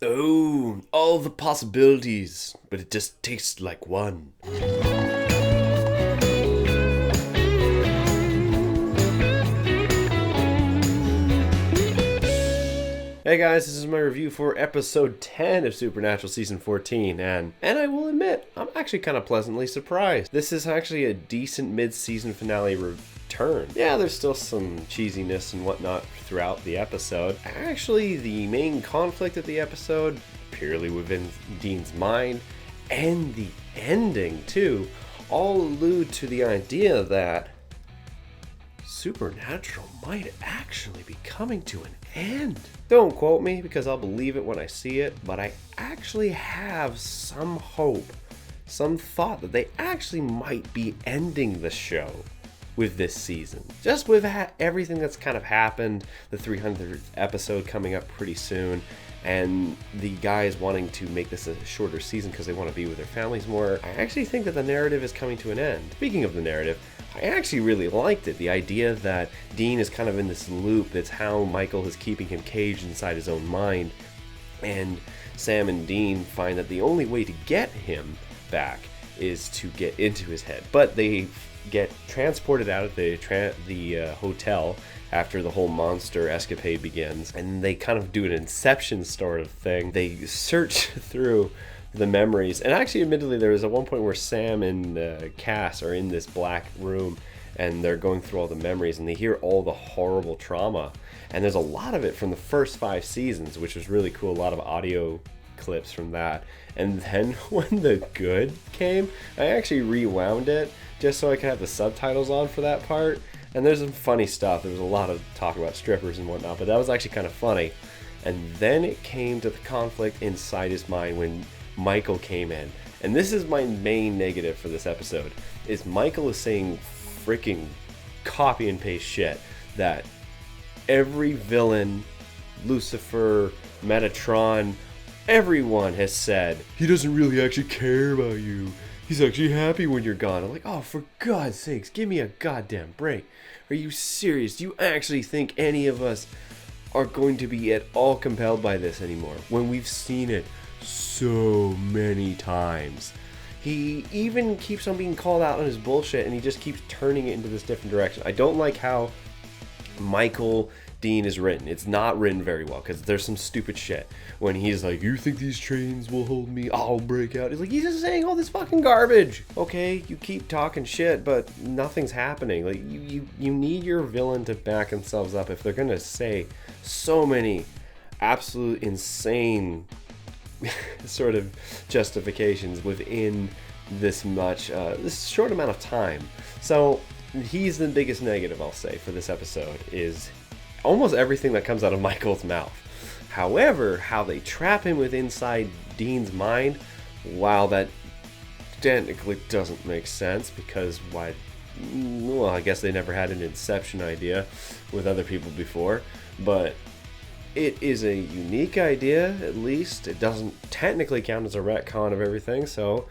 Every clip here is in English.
Oh, all the possibilities, but it just tastes like one. Hey guys, this is my review for episode 10 of Supernatural Season 14, and I will admit, I'm actually kind of pleasantly surprised. This is actually a decent mid-season finale return. Yeah, there's still some cheesiness and whatnot throughout the episode. Actually, the main conflict of the episode, purely within Dean's mind, and the ending too, all allude to the idea that Supernatural might actually be coming to an end. Don't quote me because I'll believe it when I see it, but I actually have some hope, some thought that they actually might be ending the show with this season. Just with everything that's kind of happened, the 300th episode coming up pretty soon, and the guys wanting to make this a shorter season because they want to be with their families more, I actually think that the narrative is coming to an end. Speaking of the narrative, I actually really liked it. The idea that Dean is kind of in this loop, that's how Michael is keeping him caged inside his own mind, and Sam and Dean find that the only way to get him back is to get into his head. But they get transported out of the hotel after the whole monster escapade begins, and they kind of do an Inception sort of thing. They search through the memories, and actually admittedly there was at one point where Sam and Cass are in this black room and they're going through all the memories and they hear all the horrible trauma, and there's a lot of it from the first 5 seasons, which was really cool. A lot of audio clips from that. And then when the good came, I actually rewound it just so I could have the subtitles on for that part, and there's some funny stuff. There was a lot of talk about strippers and whatnot, but that was actually kind of funny. And then it came to the conflict inside his mind when Michael came in, and this is my main negative for this episode, is Michael is saying freaking copy and paste shit that every villain, Lucifer, Metatron, everyone has said. He doesn't really actually care about you. He's actually happy when you're gone. I'm like, oh, for God's sakes, give me a goddamn break. Are you serious? Do you actually think any of us are going to be at all compelled by this anymore when we've seen it so many times? He even keeps on being called out on his bullshit, and he just keeps turning it into this different direction. I don't like how Michael Dean is written. It's not written very well because there's some stupid shit when he's like, you think these chains will hold me? I'll break out. He's like, he's just saying all this fucking garbage. Okay, you keep talking shit, but nothing's happening. Like, you need your villain to back themselves up if they're gonna say so many absolute insane sort of justifications within this short amount of time. So he's the biggest negative, I'll say, for this episode, is almost everything that comes out of Michael's mouth. However, how they trap him with inside Dean's mind, while that technically doesn't make sense, because why? Well, I guess they never had an Inception idea with other people before, but it is a unique idea, at least. It doesn't technically count as a retcon of everything, so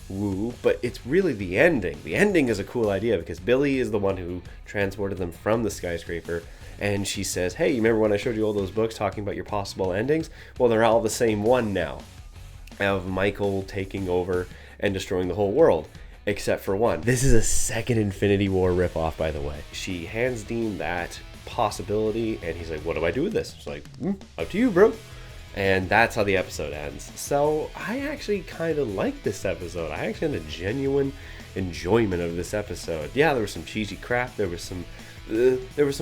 woo, but it's really the ending. The ending is a cool idea because Billy is the one who transported them from the skyscraper, and she says, hey, you remember when I showed you all those books talking about your possible endings? Well, they're all the same one now, of Michael taking over and destroying the whole world, except for one. This is a second Infinity War ripoff, by the way. She hands Dean that possibility, and he's like, what do I do with this? It's like, up to you, bro. And that's how the episode ends. So I actually kind of like this episode. I actually had a genuine enjoyment of this episode. Yeah, there was some cheesy crap. There was some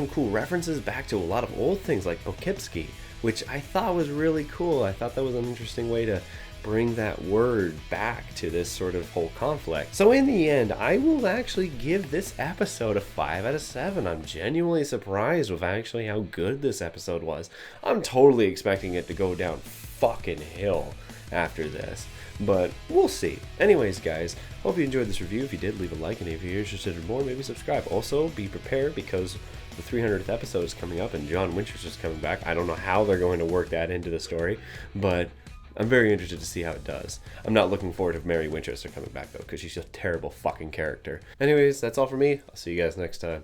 cool references back to a lot of old things like Poughkeepsie, which I thought was really cool. I thought that was an interesting way to bring that word back to this sort of whole conflict. So in the end, I will actually give this episode a 5 out of 7. I'm genuinely surprised with actually how good this episode was. I'm totally expecting it to go down fucking hill after this, but we'll see. Anyways, guys, hope you enjoyed this review. If you did, leave a like, and if you're interested in more, maybe subscribe. Also, be prepared because the 300th episode is coming up and John Winchester's coming back. I don't know how they're going to work that into the story, but I'm very interested to see how it does. I'm not looking forward to Mary Winchester coming back, though, because she's a terrible fucking character. Anyways, that's all for me. I'll see you guys next time.